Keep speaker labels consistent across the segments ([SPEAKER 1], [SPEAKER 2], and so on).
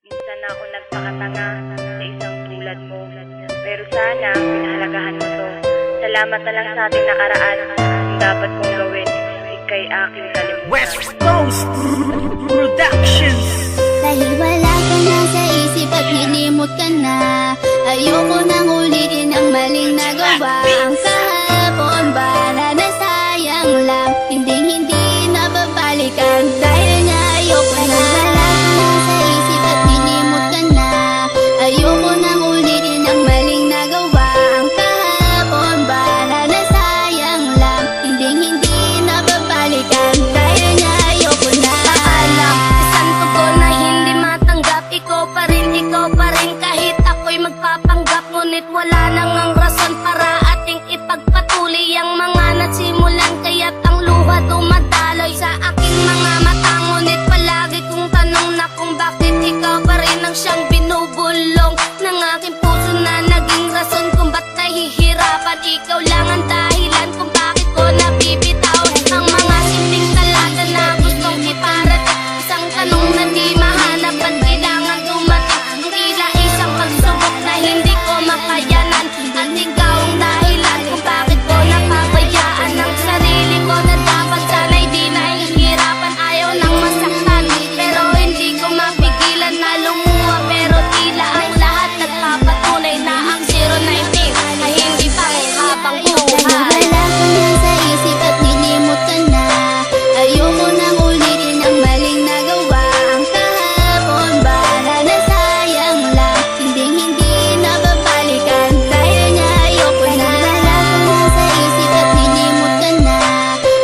[SPEAKER 1] Minsan ako nagpakatanga sa isang tulad mo. Pero sana pinahalagahan mo to. Salamat na lang sa ating nakaraan. Ang dapat kong gawin, ika'y aking kalimutan.
[SPEAKER 2] West Coast Productions.
[SPEAKER 3] Dahil wala ka na sa isip at nilimot ka na, ayoko nang ulitin ang maling nagawa. Ang kahapon ba na nasayang lang, hindi na babalikan. Dahil nga ayoko na. Wala ka na sa isip at nilimot ka na, ayoko nang ulitin ang maling nagawa. Ang kahapon ba na nasayang lang, hindi na babalikan. Dahil nga ayoko na. Paalam, isang tugon na hindi matanggap. Ikaw pa rin kahit ako'y magpapanggap. Ngunit wala nang ang rason para ating ipagpatuloy ang mga nasimulan. Kaya't ang luha dumadaloy sa aking mga mata. Ngunit palagi kong tanong na kung bakit ikaw pa rin ang siyang binubulong ng aking puso na naging rason kung ba't nahihirapan. Ikaw lang ang dahilan kung bakit ko nabibitaw ang mga simpleng talaga na gustong iparating. Isang tanong na di mahanap at kailangan dumating. Ang tila isang pagsubok na hindi ko makayanan. At ikaw ang dahilan kung bakit ko napabayaan ang sarili ko na dapat sana'y di nahihirapan. Ayaw nang masaktan pero hindi ko mapigilan na lumuha. Pero tila ang lahat nagpapatunay na ang 019 ay hindi pa habang buhay. Wala ka na sa isip at nilimot ka na, ayoko nang ulitin ang maling nagawa. Ang kahapon ba na nasayang lang, hindi na babalikan. Dahil nga ayoko na. Wala ka na sa isip at nilimot ka na,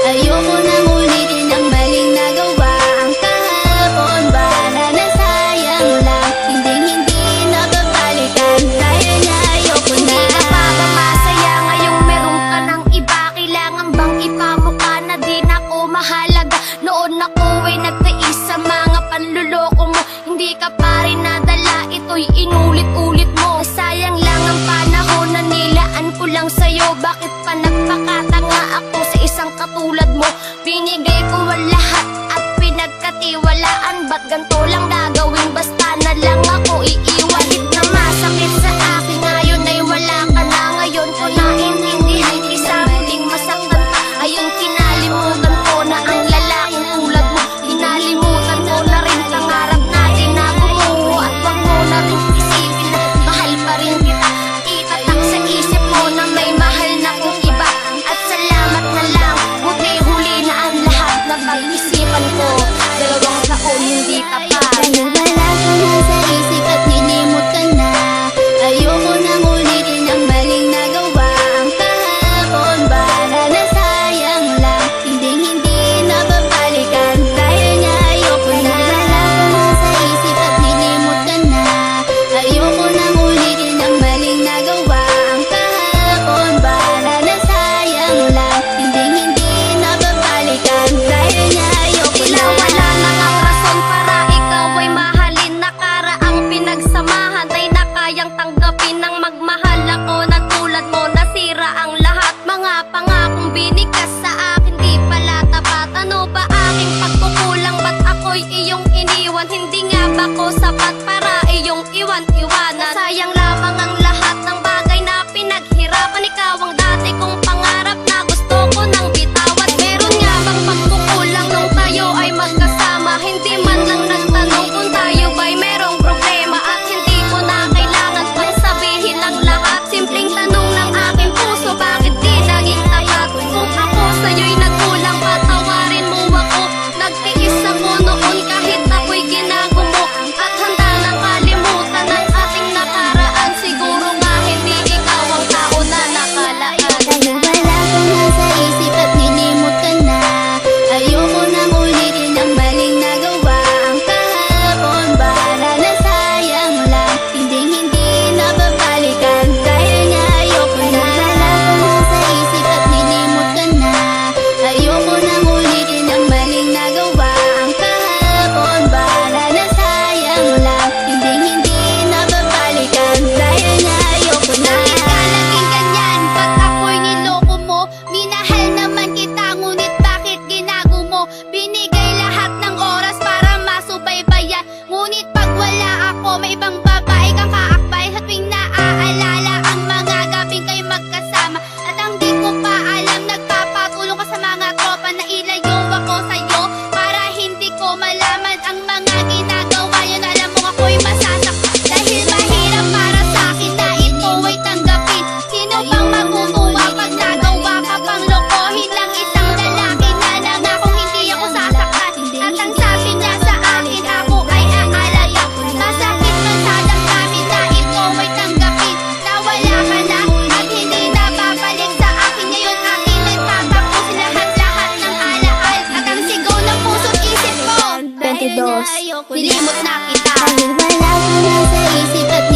[SPEAKER 3] ayoko nang ulitin ang maling nagawa. Ang kahapon ba na nasayang lang, hindi na babalikan. Dahil nga ayoko na. Hindi ka pa ba masaya ngayong meron ka ng iba? Kailangan bang ipamukha na di na ako mahalaga? Noon ako ay nagtiis sa mga panluloko mo. Hindi ka pa rin nadala, ito'y inulit-ulit mo. Sayang lang ang panahon na nilaan ko lang sa'yo. Bakit pa nagpakatanga ako sa isang katulad mo? Binigay ko ang lahat at pinagkatiwalaan. Ba't ganito lang gagawin? Basta na lang ako iiwalit na masakit sa akin. Ngayon ay wala ka na. Ngayon ko naintindihan isa muling masaktan ka. Ayun kinalimutan ko na ang lalaking tulad mo. Kinalimutan ko na rin pangarap natin na bumuo. At wag mo na rin isipin na mahal pa rin kita. Itatak sa isip mo na may mahal na kong iba. At salamat na lang, buti huli na ang lahat na pag-isipan ko. 2 taon hindi ka pa. Dahil wala ka na sa isip at nilimot ka na, ayoko nang ulitin ang maling nagawa. Ang kahapon ba na nasayang lang, hindi na babalikan. Dahil nga ayoko na. Wala ka na sa isip at nilimot ka na, ayoko nang ulitin ang maling nagawa. Ang kahapon ba na nasayang lang, hindi na babalikan. Dahil nga ayoko na. Wala nang ang rason para ikaw ay mahalin. Nakaraang pinagsamahan ay nakayang tanggapin ng magmahal ako na tulad mo. Nasira ang lahat, mga pangakong binigkas sa akin di pala tapat. Ano ba aking pagkukulang? Ba't ako'y iyong iniwan? Hindi nga ba ko sapat para iyong iwan-iwanan? Sayang lamang ang lahat ng bagay na pinaghirapan. Ikaw ang dati kong pangarap na gusto ko nang bitawan. Meron nga bang pagkukulang nung tayo ay magkasama? Hindi man lang nagtanong kung tayo ba'y merong problema. At hindi ko na kailangan pang sabihin ang lahat. Simpleng tanong ng aking puso, bakit di naging tapat? Kung ako sa'yo'y nagkulang, patawarin mo ako. Nagtiis ako noon kahit ako'y ginagumo. At handa nang kalimutan ang ating nakaraan. Diyos, nilimot na kita. Dahil wala ka na sa isip at